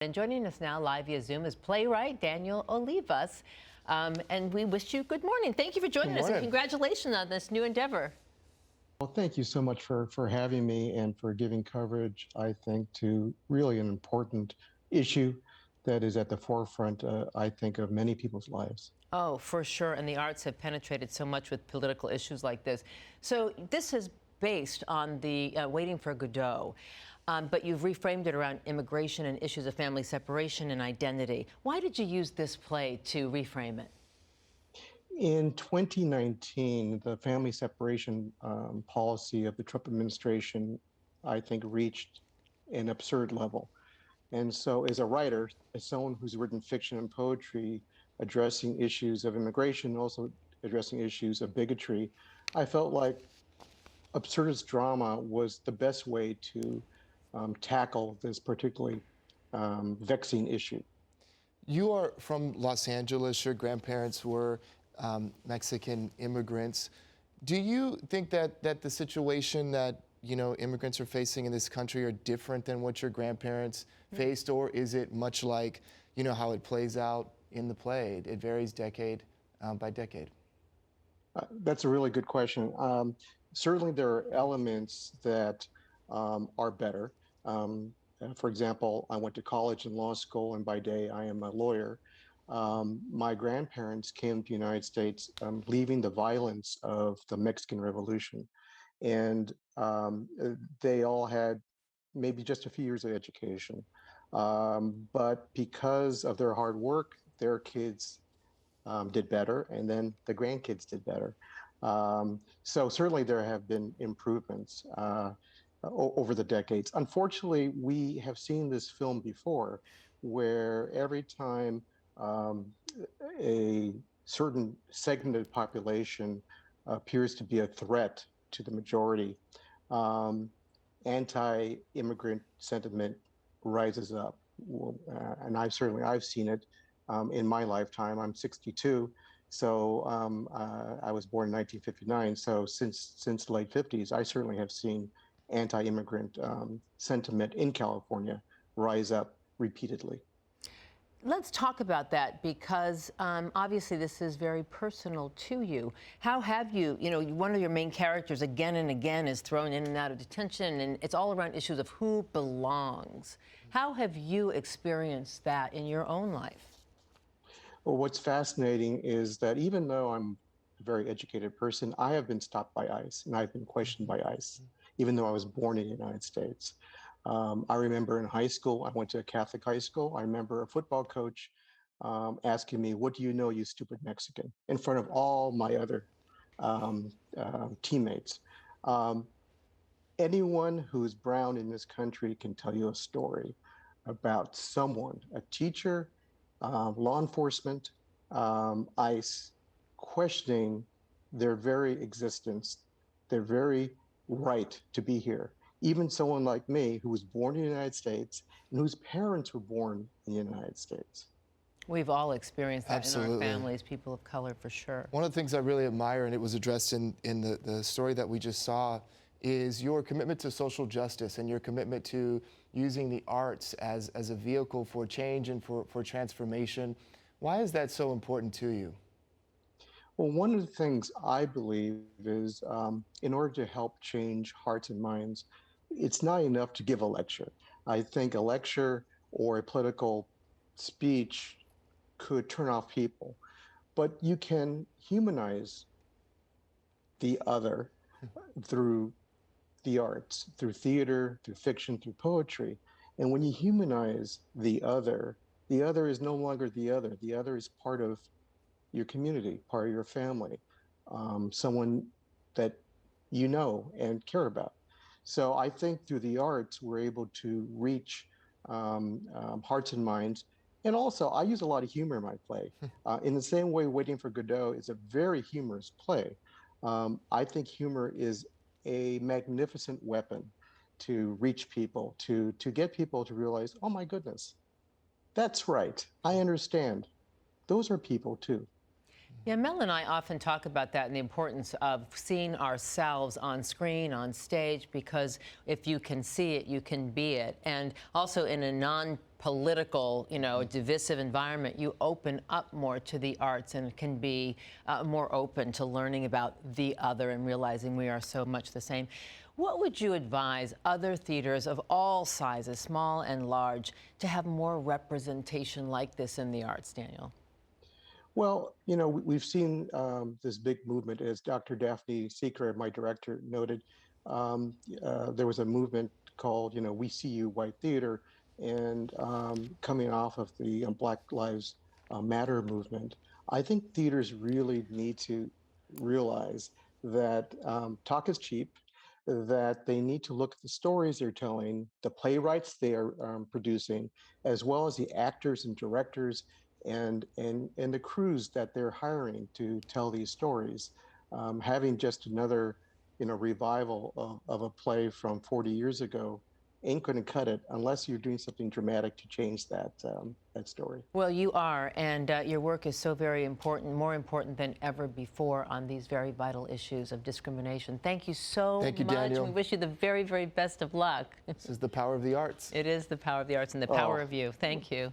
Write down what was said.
And joining us now live via Zoom is playwright Daniel Olivas. And we wish you good morning. Thank you for joining us, and congratulations on this new endeavor. Well, thank you so much for having me and for giving coverage, I think, to really an important issue that is at the forefront, I think, of many people's lives. Oh, for sure. And the arts have penetrated so much with political issues like this. So this is based on the Waiting for Godot. But you've reframed it around immigration and issues of family separation and identity. Why did you use this play to reframe it? In 2019, the family separation policy of the Trump administration, I think, reached an absurd level. And so as a writer, as someone who's written fiction and poetry addressing issues of immigration, also addressing issues of bigotry, I felt like absurdist drama was the best way to tackle this particularly vexing issue. You are from Los Angeles. Your grandparents were Mexican immigrants. Do you think that the situation that immigrants are facing in this country are different than what your grandparents faced, or is it much like how it plays out in the play? It varies decade by decade. That's a really good question. Certainly, there are elements that are better. For example, I went to college and law school, and by day I am a lawyer. My grandparents came to the United States leaving the violence of the Mexican Revolution. And they all had maybe just a few years of education. But because of their hard work, their kids did better, and then the grandkids did better. So certainly there have been improvements over the decades. Unfortunately, we have seen this film before, where every time a certain segmented population appears to be a threat to the majority, anti-immigrant sentiment rises up. And I've seen it in my lifetime. I'm 62. So I was born in 1959. So since the late 50s, I certainly have seen anti-immigrant sentiment in California rise up repeatedly. Let's talk about that, because obviously this is very personal to you. How have you, one of your main characters again and again is thrown in and out of detention, and it's all around issues of who belongs. How have you experienced that in your own life? Well, what's fascinating is that even though I'm a very educated person, I have been stopped by ICE, and I've been questioned by ICE, even though I was born in the United States. I remember in high school, I went to a Catholic high school. I remember a football coach asking me, "What do you know, you stupid Mexican?" in front of all my other teammates. Anyone who's brown in this country can tell you a story about someone, a teacher, law enforcement, ICE, questioning their very existence, their very right to be here. Even someone like me, who was born in the United States and whose parents were born in the United States. We've all experienced that. Absolutely. In our families, people of color, for sure. One of the things I really admire, and it was addressed in the story that we just saw, is your commitment to social justice and your commitment to using the arts as a vehicle for change and for transformation. Why is that so important to you? Well, one of the things I believe is in order to help change hearts and minds, it's not enough to give a lecture. I think a lecture or a political speech could turn off people, but you can humanize the other through the arts, through theater, through fiction, through poetry. And when you humanize the other is no longer the other. The other is part of your community, part of your family, someone that you know and care about. So I think through the arts, we're able to reach hearts and minds. And also, I use a lot of humor in my play. In the same way, Waiting for Godot is a very humorous play. I think humor is a magnificent weapon to reach people, to get people to realize, oh my goodness, that's right, I understand. Those are people too. Yeah, Mel and I often talk about that and the importance of seeing ourselves on screen, on stage, because if you can see it, you can be it. And also in a non-political, divisive environment, you open up more to the arts and can be more open to learning about the other and realizing we are so much the same. What would you advise other theaters of all sizes, small and large, to have more representation like this in the arts, Daniel? Well, we've seen this big movement, as Dr. Daphne Seeker, my director, noted. There was a movement called, We See You White Theater, and coming off of the Black Lives Matter movement, I think theaters really need to realize that talk is cheap, that they need to look at the stories they're telling, the playwrights they are producing, as well as the actors and directors and the crews that they're hiring to tell these stories. Having just another, revival of a play from 40 years ago ain't going to cut it unless you're doing something dramatic to change that story. Well, you are, and your work is so very important, more important than ever before on these very vital issues of discrimination. Thank you so Thank you, much. Daniel. We wish you the very, very best of luck. This is the power of the arts. It is the power of the arts and the power of you. Thank you.